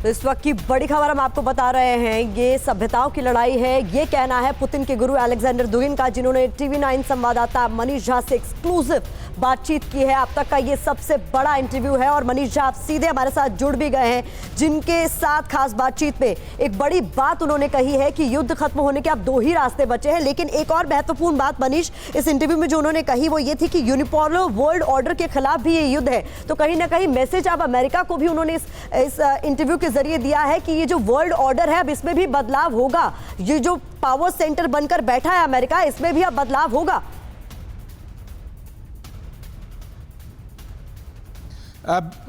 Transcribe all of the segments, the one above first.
तो इस वक्त की बड़ी खबर हम आपको बता रहे हैं, ये सभ्यताओं की लड़ाई है, ये कहना है पुतिन के गुरु अलेक्जेंडर दुगिन का, जिन्होंने TV9 संवाददाता मनीष झा से एक्सक्लूसिव बातचीत की है। अब तक का ये सबसे बड़ा इंटरव्यू है और मनीष झा सीधे हमारे साथ जुड़ भी गए हैं, जिनके साथ खास बातचीत में एक बड़ी बात उन्होंने कही है कि युद्ध खत्म होने के अब 2 ही रास्ते बचे हैं। लेकिन एक और महत्वपूर्ण बात मनीष इस इंटरव्यू में जो उन्होंने कही वो ये थी कि यूनिपोलर वर्ल्ड ऑर्डर के खिलाफ भी ये युद्ध है। तो कहीं ना कहीं मैसेज अब अमेरिका को भी उन्होंने इस इंटरव्यू के जरिए दिया है कि ये जो वर्ल्ड ऑर्डर है अब इसमें भी बदलाव होगा। ये जो पावर सेंटर बनकर बैठा है अमेरिका, इसमें भी अब बदलाव होगा।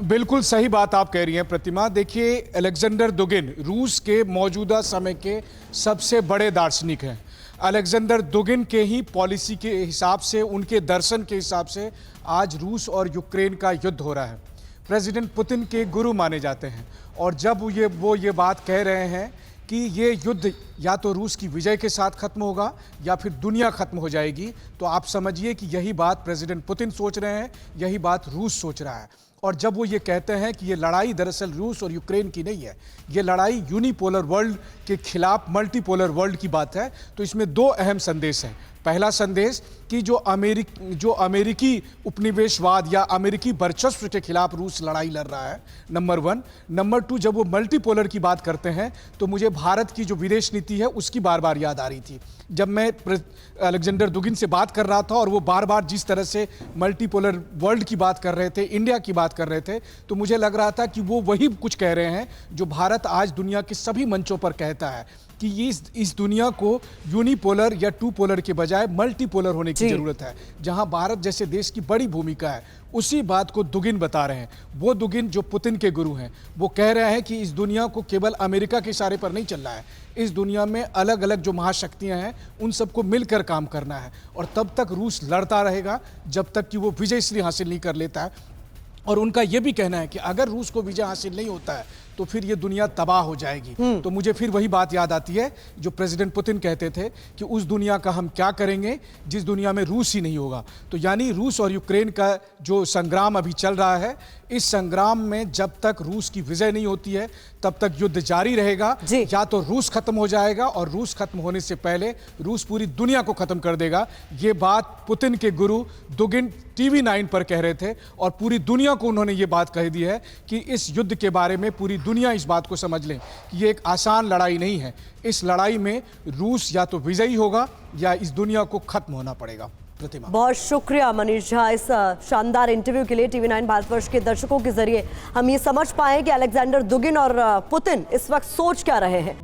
बिल्कुल सही बात आप कह रही हैं प्रतिमा। देखिए, अलेक्जेंडर दुगिन रूस के मौजूदा समय के सबसे बड़े दार्शनिक हैं। अलेक्जेंडर दुगिन के ही पॉलिसी के हिसाब से, उनके दर्शन के हिसाब से आज रूस और यूक्रेन का युद्ध हो रहा है। प्रेसिडेंट पुतिन के गुरु माने जाते हैं और जब वो ये बात कह रहे हैं कि ये युद्ध या तो रूस की विजय के साथ खत्म होगा या फिर दुनिया खत्म हो जाएगी, तो आप समझिए कि यही बात प्रेसिडेंट पुतिन सोच रहे हैं, यही बात रूस सोच रहा है। और जब वो ये कहते हैं कि ये लड़ाई दरअसल रूस और यूक्रेन की नहीं है, ये लड़ाई यूनिपोलर वर्ल्ड के खिलाफ मल्टीपोलर वर्ल्ड की बात है, तो इसमें 2 अहम संदेश हैं। पहला संदेश कि जो अमेरिकी उपनिवेशवाद या अमेरिकी वर्चस्व के खिलाफ रूस लड़ाई लड़ रहा है, नंबर 1। नंबर 2, जब वो मल्टीपोलर की बात करते हैं तो मुझे भारत की जो विदेश नीति है उसकी बार बार याद आ रही थी। जब मैं अलेक्जेंडर दुगिन से बात कर रहा था और वो बार बार जिस तरह से मल्टीपोलर वर्ल्ड की बात कर रहे थे, इंडिया की बात कर रहे थे, तो मुझे लग रहा था कि वो वही कुछ कह रहे हैं जो भारत आज दुनिया के सभी मंचों पर कहता है कि इस दुनिया को यूनिपोलर या 2 पोलर के बजाय मल्टीपोलर होने की जरूरत है, जहां भारत जैसे देश की बड़ी भूमिका है। उसी बात को दुगिन बता रहे हैं। वो दुगिन जो पुतिन के गुरु हैं, वो कह रहे हैं कि इस दुनिया को केवल अमेरिका के इशारे पर नहीं चलना है, इस दुनिया में अलग अलग जो महाशक्तियां हैं उन सबको मिलकर काम करना है। और तब तक रूस लड़ता रहेगा जब तक कि वो विजयश्री हासिल नहीं कर लेता है। और उनका यह भी कहना है कि अगर रूस को विजय हासिल नहीं होता है तो फिर ये दुनिया तबाह हो जाएगी। तो मुझे फिर वही बात याद आती है जो प्रेसिडेंट पुतिन कहते थे कि उस दुनिया का हम क्या करेंगे जिस दुनिया में रूस ही नहीं होगा। तो यानी रूस और यूक्रेन का जो संग्राम अभी चल रहा है, इस संग्राम में जब तक रूस की विजय नहीं होती है तब तक युद्ध जारी रहेगा। या तो रूस खत्म हो जाएगा और रूस खत्म होने से पहले रूस पूरी दुनिया को खत्म कर देगा। ये बात पुतिन के गुरु दुगिन TV9 पर कह रहे थे और पूरी दुनिया को उन्होंने ये बात कह दी है कि इस युद्ध के बारे में पूरी दुनिया इस बात को समझ लें कि ये एक आसान लड़ाई नहीं है। इस लड़ाई में रूस या तो विजयी होगा या इस दुनिया को खत्म होना पड़ेगा। प्रतिमा, बहुत शुक्रिया मनीष झा इस शानदार इंटरव्यू के लिए। TV9 भारतवर्ष के दर्शकों के जरिए हम ये समझ पाए कि अलेक्जेंडर दुगिन और पुतिन इस वक्त सोच क्या रहे हैं।